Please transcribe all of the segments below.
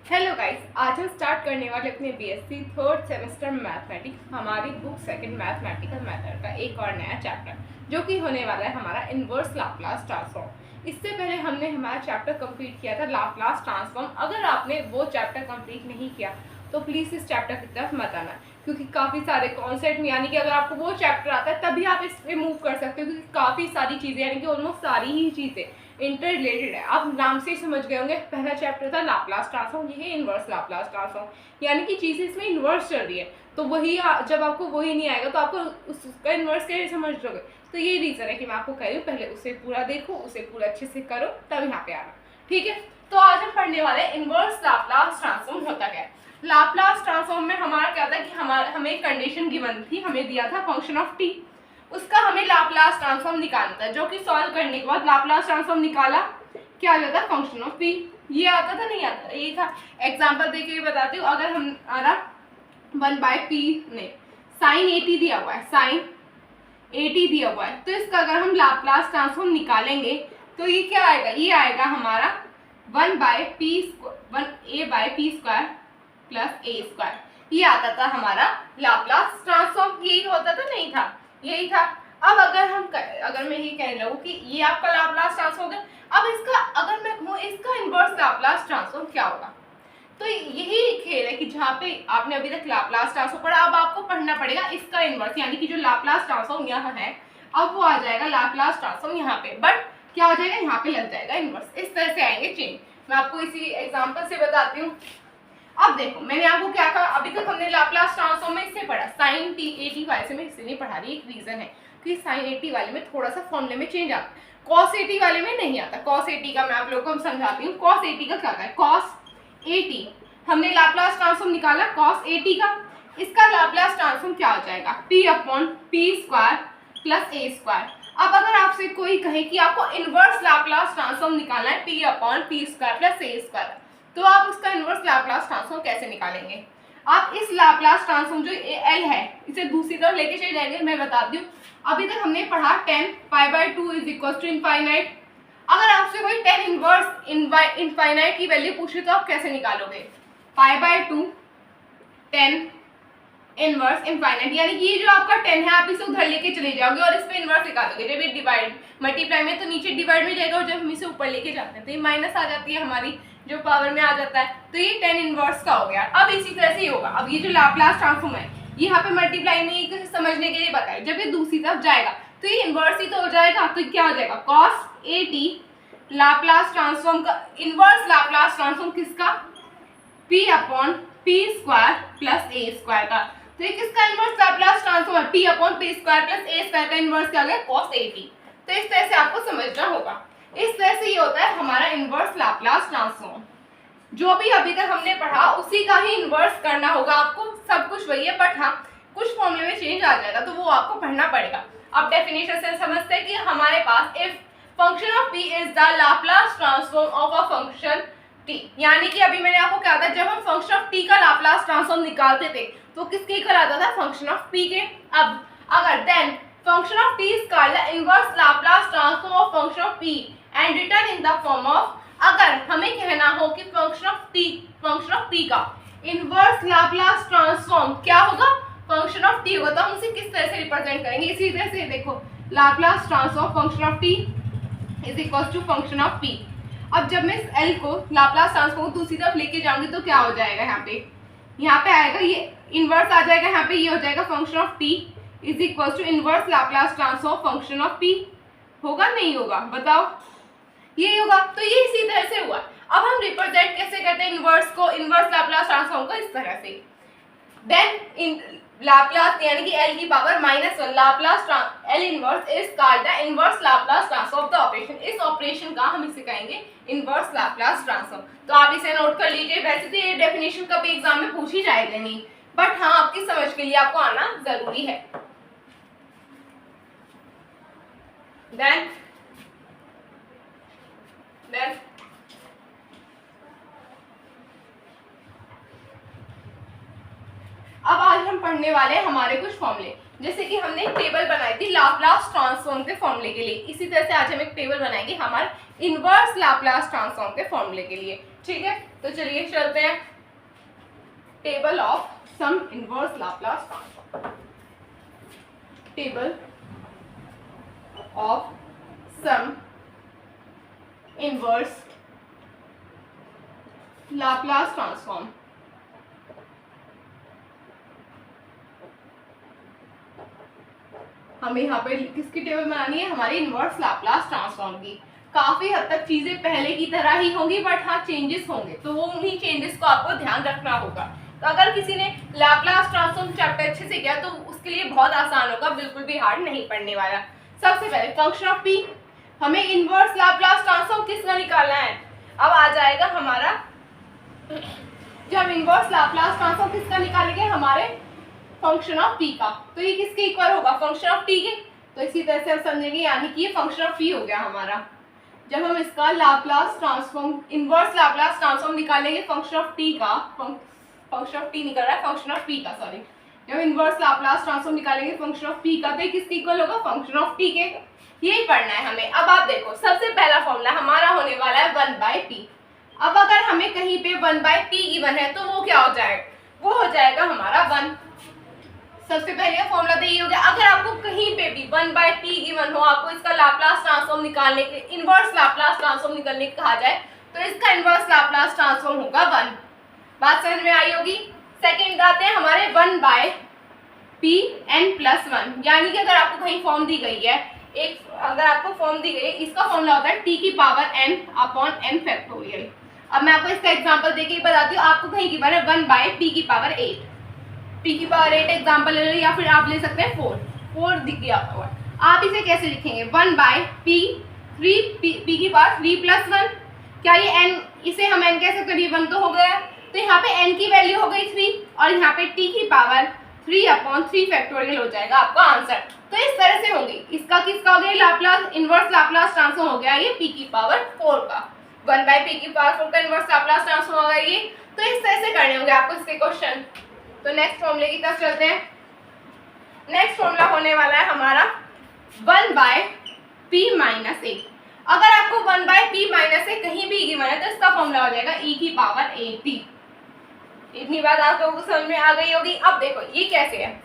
Hello guys, आज हम start करने वाले अपने बीएससी थर्ड सेमेस्टर मैथमेटिक्स हमारी बुक सेकंड मैथमेटिकल मेथड का एक और नया चैप्टर जो कि होने वाला है हमारा इनवर्स लाप्लास ट्रांसफॉर्म। इससे पहले हमने हमारा चैप्टर कंप्लीट किया था लाप्लास ट्रांसफॉर्म। अगर आपने वो चैप्टर कंप्लीट नहीं किया तो प्लीज़ इस चैप्टर की तरफ मत आना, क्योंकि काफ़ी सारे कॉन्सेप्ट यानी कि अगर आपको वो चैप्टर आता है तभी आप इस पर मूव कर सकते हो, क्योंकि काफ़ी सारी चीज़ें यानी कि ऑलमोस्ट सारी ही चीज़ें इंटर रिलेटेड है। आप नाम से ही समझ गए होंगे, पहला चैप्टर था लाप्लास ट्रांसफॉर्म, ये है इनवर्स लाप्लास ट्रांसफॉर्म, यानी कि चीज़ें इसमें इन्वर्स चल रही है। तो वही जब आपको वही नहीं आएगा तो आपको उसका इन्वर्स कैसे समझ लोगे। तो ये रीज़न है कि मैं आपको कह रही हूँ पहले उसे पूरा देखो, उसे पूरा अच्छे से करो, तब यहाँ पे आना। ठीक है, तो आज हम पढ़ने वाले इनवर्स लाप्लास ट्रांसफॉर्म होता क्या है। लाप्लास ट्रांसफॉर्म में हमारा क्या था कि हमें एक कंडीशन गिवन थी, हमें दिया था फंक्शन ऑफ टी, उसका हमें लाप्लास ट्रांसफॉर्म निकालना था, जो कि सॉल्व करने के बाद लाप्लास ट्रांसफॉर्म निकाला, क्या आ जाता फंक्शन ऑफ पी। ये आता था नहीं आता, ये था। एग्जांपल देके बताती हूँ, अगर हमारा 1/p ने साइन 80 दिया हुआ है, साइन 80 दिया हुआ है, तो इसका अगर हम लाप्लास ट्रांसफॉर्म निकालेंगे तो ये क्या आएगा, ये आएगा हमारा 1/p² प्लस a²। ये आता था हमारा लाप्लास ट्रांसफॉर्म। यही होता था नहीं था, यही था। अब अगर मैं ये कह रहा हूँ कि ये आपका लाप्लास ट्रांसफॉर्म है, अब इसका अगर मैं कहूँ इसका इनवर्स लाप्लास ट्रांसफॉर्म क्या होगा। तो यही खेल है कि जहाँ पे आपने अभी तक लाप्लास ट्रांसफॉर्म पढ़ा, अब आपको पढ़ना पड़ेगा इसका इनवर्स, यानी कि जो लाप्लास ट्रांसफॉर्म यहाँ है अब वो आ जाएगा लाप्लास ट्रांसफॉर्म यहाँ पे, बट क्या हो जाएगा यहाँ पे लग जाएगा इनवर्स। इस तरह से आएंगे चेंज। मैं आपको इसी एग्जाम्पल से बताती हूँ। अब देखो, मैंने आपको क्या कहा, अभी तक हमने लाप्लास ट्रांसफॉर्म में इससे पढ़ा, साइन 80 वाले से मैं इससे नहीं पढ़ा रही। एक रीजन है कि साइन 80 वाले में थोड़ा सा फॉर्मूले में चेंज आता है, कॉस 80 वाले में नहीं आता। कॉस 80 का मैं आप लोगों को समझाती हूँ। कॉस 80 का क्या होता है, कॉस 80 हमने लाप्लास ट्रांसफॉर्म निकाला कॉस 80 का, इसका लाप्लास ट्रांसफॉर्म क्या हो जाएगा, p/p² प्लस a²। अब अगर आपसे कोई कहे कि आपको इनवर्स लाप्लास ट्रांसफॉर्म निकालना है p/p² प्लस a², तो आप उसका इनवर्स लाप्लास ट्रांसफॉर्म कैसे निकालेंगे। आप इस लाप्लास ट्रांसफॉर्म जो एल है इसे दूसरी तरफ लेके चले जाएंगे। मैं बताती हूँ, अभी तक हमने पढ़ा tan π/2 = इनफाइनाइट। अगर आपसे कोई tan इनवर्स इनफाइनाइट की वैल्यू पूछे तो आप कैसे निकालोगे, π/2 tan इनवर्स इनफाइनाइट, यानी कि ये जो आपका 10 है आप इसे उधर लेके चले जाओगे और इस पे इनवर्स निकालोगे। जब ये डिवाइड मल्टीप्लाई में तो नीचे डिवाइड में जाएगा, और जब हम इसे ऊपर लेके जाते हैं तो ये माइनस आ जाती है हमारी, जो पावर में आ जाता है, तो ये 10 इनवर्स का हो गया। अब इसी तरह से ही होगा। अब ये जो लाप्लास ट्रांसफॉर्म है यहाँ पे मल्टीप्लाई में समझने के लिए बताया, जब ये दूसरी तरफ जाएगा तो ये इनवर्स ही तो हो जाएगा। तो क्या हो जाएगा, cos 80 लाप्लास ट्रांसफॉर्म का इनवर्स लाप्लास ट्रांसफॉर्म किसका, p/p² प्लस a² का। तो ये किसका इनवर्स लाप्लास ट्रांसफॉर्म है, p/p² प्लस a² का इनवर्स क्या हो गया, cos 80। तो इस तरह से आपको समझना होगा। इस तरह से ये होता है हमारा इनवर्स लाप्लास ट्रांसफॉर्म। जो भी अभी तक हमने पढ़ा उसी का ही इनवर्स करना होगा आपको, सब कुछ वही है, बट हाँ कुछ फॉर्मूले में चेंज आ जाएगा तो वो आपको पढ़ना पड़ेगा। अब डेफिनेशन से समझते हैं कि हमारे पास if function of p is the Laplace transform of a function t, यानी कि अभी मैंने आपको क्या था, जब हम फंक्शन ऑफ t का लाप्लास ट्रांसफॉर्म निकालते थे तो किसके इक्वल आता था, फंक्शन ऑफ p के। अब अगर then function of t is called the inverse Laplace transform of function of p and written in the form of, अगर हमें कहना हो कि फंक्शन ऑफ p का इनवर्स लाप्लास ट्रांसफॉर्म क्या होगा, फंक्शन ऑफ t होगा, तो हम उसे किस तरह से रिप्रेजेंट करेंगे, इसी तरह से देखो, Laplace transform function of t is equal to function of p। अब जब मैं इस l को लाप्लास ट्रांसफॉर्म दूसरी तरफ लेके जाऊंगी तो क्या हो जाएगा, यहाँ पे आएगा, ये इनवर्स आ जाएगा, यहाँ पे ये हो जाएगा function of t is equal to inverse Laplace transform function of p। होगा नहीं होगा बताओ, यही होगा। तो ये इसी तरह से हुआ। अब हम रिप्रेजेंट कैसे करते हैं इनवर्स को, इनवर्स लाप्लास ट्रांसफॉर्म को इस तरह से, देन इन लाप्लास यानी कि l की power -1 Laplace l inverse is called the inverse Laplace transform of the operation. इस ऑपरेशन का हम इसे कहेंगे इनवर्स लाप्लास ट्रांसफॉर्म। तो आप इसे नोट कर लीजिए। वैसे तो ये डेफिनेशन कभी एग्जाम में पूछी जाएगी नहीं, बट हाँ आपकी समझ के लिए आपको आना जरूरी है। देन अब आज हम पढ़ने वाले हैं हमारे कुछ फॉर्मूले। जैसे कि हमने एक टेबल बनाई थी लाप्लास ट्रांसफॉर्म के फॉर्मूले के लिए, इसी तरह से आज हम एक टेबल बनाएंगे हमारे इनवर्स लाप्लास ट्रांसफॉर्म के फॉर्मूले के लिए। ठीक है, तो चलिए चलते हैं। Table of some inverse Laplace transform, table of some inverse Laplace transform. हमें यहाँ पे किसकी टेबल बनानी है, हमारी इनवर्स लाप्लास ट्रांसफॉर्म की। काफी हद तक चीजें पहले की तरह ही होंगी, बट हाँ चेंजेस होंगे, तो वो उन्हीं चेंजेस को आपको ध्यान रखना होगा। तो अगर किसी ने लाप्लास ट्रांसफॉर्म चैप्टर अच्छे से किया तो उसके लिए बहुत आसान होगा, बिल्कुल भी हार्ड नहीं पड़ने वाला। सबसे पहले फंक्शन ऑफ पी, हमें इनवर्स लाप्लास ट्रांसफॉर्म किसका निकालना है। अब आ जाएगा हमारा, जब इनवर्स लाप्लास ट्रांसफॉर्म किसका निकालेंगे, हमारे फंक्शन ऑफ पी का, तो ये किसके इक्वल होगा, फंक्शन ऑफ टी के। तो इसी तरह से हम समझेंगे, यानी कि ये फंक्शन ऑफ पी हो गया हमारा। जब हम इसका Laplace transform, inverse Laplace transform निकालेंगे फंक्शन ऑफ टी का, फंक्शन ऑफ टी निकल रहा है फंक्शन ऑफ पी का, सॉरी, जब इनवर्स लाप्लास ट्रांसफॉर्म निकालेंगे फंक्शन ऑफ पी का, तो किसके इक्वल होगा, फंक्शन ऑफ टी के। यही पढ़ना है हमें। अब आप देखो, सबसे पहला फॉर्मूला हमारा होने वाला है 1/p। अब अगर हमें कहीं पे 1/p गिवन है तो वो क्या हो जाएगा, वो हो जाएगा हमारा 1। सबसे पहले फॉर्मूला तो ये हो गया। अगर आपको कहीं पे भी 1/p गिवन हो, आपको इसका लाप्लास ट्रांसफॉर्म निकालने के, इनवर्स लाप्लास ट्रांसफॉर्म निकालने के कहा जाए, तो इसका इनवर्स लाप्लास ट्रांसफॉर्म होगा 1। बात समझ में आई होगी। सेकंड आते हैं हमारे 1/pn+1, यानी कि अगर आपको कहीं फॉर्म दी गई है, एक अगर आपको फॉर्म दी गई है, इसका फॉर्मूला होता है t⁴n/n फैक्टोरियल। अब मैं आपको इसका एग्जांपल देके ही बताती हूँ। आपको कहीं गिवन है 1/p⁴8, p⁴8 एग्जांपल ले लो, या फिर आप ले सकते हैं 4 दिख गया हुआ। आप इसे कैसे लिखेंगे, 1/p3+1। क्या ये n, इसे हम n कह सकते हैं, 1 तो हो गया, तो यहाँ पे n की वैल्यू हो गई 3, और यहाँ पे t⁴3/3 फैक्टोरियल हो जाएगा आपका आंसर। तो इस तरह से होंगी। इसका किसका हो गया, लाप्लास, इनवर्स लाप्लास ट्रांसफॉर्म हो गया ये p⁴4 का, 1/p⁴4 का इनवर्स लाप्लास ट्रांसफॉर्म होगा ये। तो इस तरह से करने होंगे आपको इसके क्वेश्चन। तो नेक्स्ट फॉर्मूले की तरफ चलते हैं। नेक्स्ट फॉर्मूला होने वाला है हमारा 1/p-a। अगर आपको 1/p-a कहीं भी गिवन है तो इसका फॉर्मूला हो जाएगा e⁴at। इतनी बात आप लोगों को समझ में आ गई होगी। अब देखो ये कैसे है,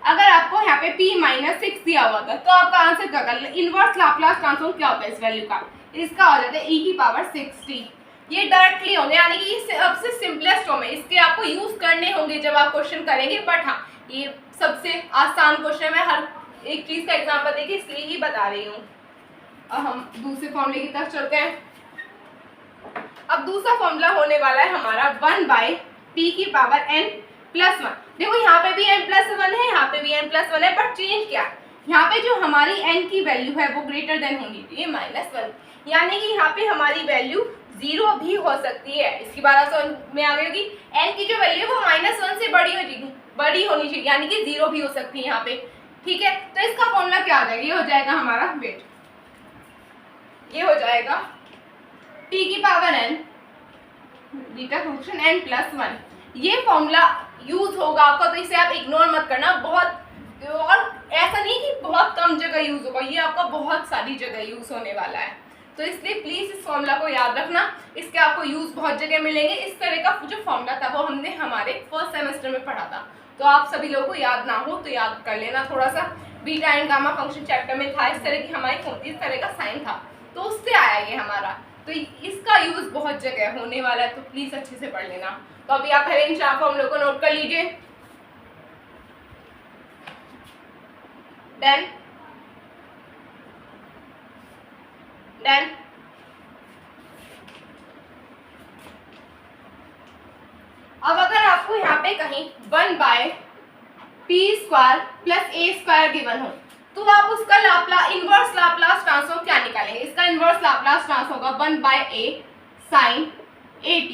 अगर आपको यहाँ पे p-6 दिया हुआ था, तो आपका आंसर क्या करना, इनवर्स लाप्लास ट्रांसफॉर्म क्या होता है इस वैल्यू का, इसका हो जाता है e⁴60। ये डायरेक्टली होंगे, यानी कि ये सबसे सिंपलेस्ट फॉर्म है, इसके आपको यूज करने होंगे जब आप क्वेश्चन करेंगे। बट हाँ, ये सबसे आसान क्वेश्चन है, हर एक चीज का एग्जांपल देखिए, इसलिए ही बता रही हूँ। अब हम दूसरे फॉर्मूले की तरफ चलते हैं। अब दूसरा फॉर्मूला होने वाला है हमारा 1/p⁴n+1। देखो यहाँ पे भी n+1 है, यहाँ पे भी n+1 है, बट चेंज क्या, यहाँ पे जो हमारी n की वैल्यू है वो ग्रेटर देन होगी, ये -1, यानी कि यहाँ पे हमारी वैल्यू 0 भी हो सकती है। इसकी बात समझ में आ गई होगी। n की जो वैल्यू है वो -1 से बड़ी होनी चाहिए, यानी कि 0 भी हो सकती है यहाँ पे। ठीक है, तो इसका फॉर्मूला क्या आ जाएगा, ये हो जाएगा हमारा, वेट, ये हो जाएगा p⁴n बीटा फंक्शन n+1। ये फॉर्मूला यूज होगा आपका, तो इसे आप इग्नोर मत करना। बहुत, और ऐसा नहीं कि बहुत कम जगह यूज होगा, ये आपका बहुत सारी जगह यूज होने वाला है। तो इसलिए प्लीज इस फॉर्मूला को याद रखना, इसके आपको यूज बहुत जगह मिलेंगे। इस तरह का जो फॉर्मूला था वो हमने हमारे फर्स्ट सेमेस्टर में पढ़ा था, तो आप सभी लोगों को याद ना हो तो याद कर लेना थोड़ा सा। Beta and gamma function chapter में था, इस तरह की हमारी इस तरह का साइन था, तो उससे आया ये हमारा। तो इसका यूज बहुत जगह होने वाला है, तो प्लीज अच्छे से पढ़ लेना। तो अभी आप पहले इन 4 फॉर्मूलों को नोट कर लीजिए। देन अब अगर आपको यहाँ पे कहीं 1/p² + a² गिवन हो, तो आप उसका इनवर्स लाप्लास ट्रांसफॉर्म क्या निकालेंगे, इसका इनवर्स लाप्लास ट्रांसफॉर्म होगा 1/a sin at।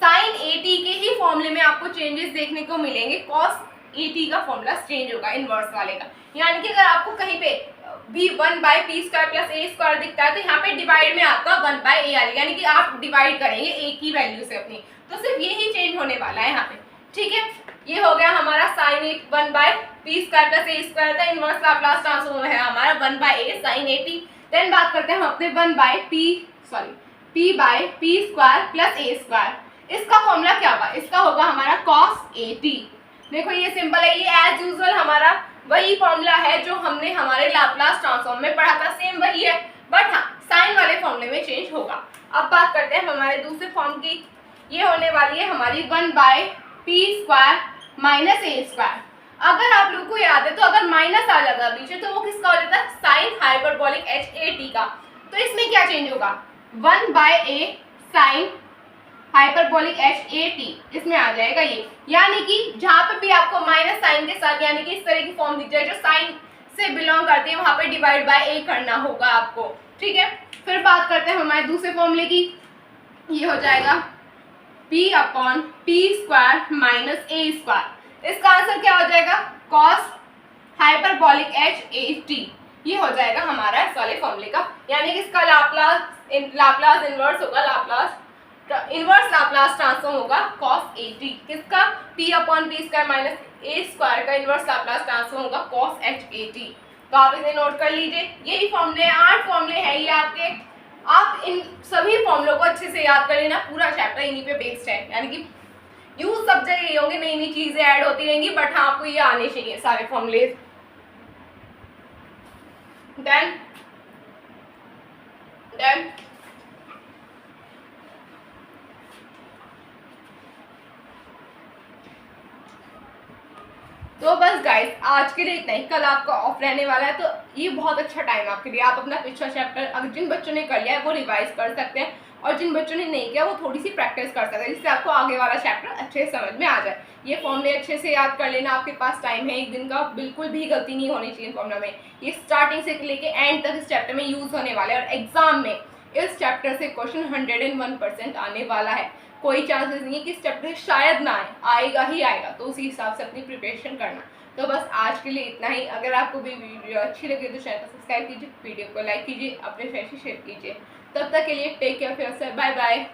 sin at के ही फॉर्मूले में आपको चेंजेस देखने को मिलेंगे, cos at का फॉर्मूला चेंज होगा इनवर्स वाले का। यानी कि अगर आपको कहीं पे भी 1/p² + a² दिखता है, तो यहाँ पे डिवाइड में आपका 1/a आएगा, यानी कि आप डिवाइड करेंगे a की वैल्यू से अपनी, तो सिर्फ यही चेंज होने वाला है यहाँ पे। ठीक है, ये हो गया हमारा sin 1/a p square plus a square का इनवर्स लाप्लास ट्रांसफॉर्म है हमारा 1/a sin 80। देन बात करते हैं हम अपने p by P square plus a square. इसका फॉर्मूला क्या होगा, इसका होगा हमारा cos 80। देखो ये सिंपल है, ये एज यूजुअल हमारा वही फॉर्मूला है जो हमने हमारे लाप्लास ट्रांसफॉर्म में पढ़ा था, सेम वही है, बट हाँ साइन वाले फॉर्मूले में चेंज होगा। अब बात करते हैं हमारे दूसरे फॉर्म की, ये होने वाली है हमारी 1/p स्क्वायर माइनस ए स्क्वायर। अगर आप लोग को याद है तो अगर माइनस आ जाता है पीछे तो वो किसका हो जाता है, साइन हाइपरबोलिक HAT का। तो इसमें क्या चेंज होगा, 1/a साइन हाइपरबोलिक HAT इसमें आ जाएगा ये, यानी कि जहाँ पे भी आपको माइनस साइन के साथ यानी कि इस तरह की फॉर्म दिख जाए जो साइन से बिलोंग करती है वहाँ पे डिवाइड बाय a करना होगा आपको, ठीक है। फिर बात करते हैं हमारे दूसरे फॉर्मूले की, ये हो जाएगा p/p स्क्वायर माइनस ए स्क्वायर। इसका आंसर क्या हो जाएगा, cos हाइपरबोलिक HAT। ये हो जाएगा हमारा इस वाले फॉर्मूले का, यानी कि इसका लाप्लास इनवर्स होगा, इनवर्स लाप्लास ट्रांसफॉर्म होगा cos 80। किसका, p/p स्क्वायर माइनस ए स्क्वायर का इनवर्स लाप्लास ट्रांसफॉर्म होगा cos HAT। तो आप इसे नोट कर लीजिए, यही फॉर्मूले 8 फॉर्मूले हैं ये आपके। आप इन सभी फॉर्मूलों को अच्छे से याद कर लेना, पूरा चैप्टर इन्हीं पे बेस्ड है, यानी कि यूज सब जगह ये होंगे, नई नई चीजें ऐड होती रहेंगी, बट हाँ आपको ये आने चाहिए सारे फॉर्मूले। देन तो बस गाइस आज के लिए इतना ही, कल आपका ऑफ रहने वाला है, तो ये बहुत अच्छा टाइम है आपके लिए। आप अपना पिछला चैप्टर अगर जिन बच्चों ने कर लिया है वो रिवाइज कर सकते हैं, और जिन बच्चों ने नहीं किया वो थोड़ी सी प्रैक्टिस कर सकते हैं, जिससे आपको आगे वाला चैप्टर अच्छे से समझ में आ जाए। ये फॉर्मूले अच्छे से याद कर लेना, आपके पास टाइम है एक दिन का, बिल्कुल भी गलती नहीं होनी चाहिए फॉर्मूला में। ये स्टार्टिंग से लेके एंड तक इस चैप्टर में यूज होने वाले हैं, और एग्जाम में इस चैप्टर से क्वेश्चन 101% आने वाला है। कोई चांसेस नहीं है कि इस चैप्टर से शायद ना आए, आएगा ही आएगा, तो उसी हिसाब से अपनी प्रिपरेशन करना। तो बस आज के लिए इतना ही। अगर आपको भी वीडियो अच्छी लगे तो चैनल को सब्सक्राइब कीजिए, वीडियो को लाइक कीजिए, अपने फ्रेंड्स से शेयर कीजिए। तब तक के लिए टेक केयर, फिर से बाय बाय।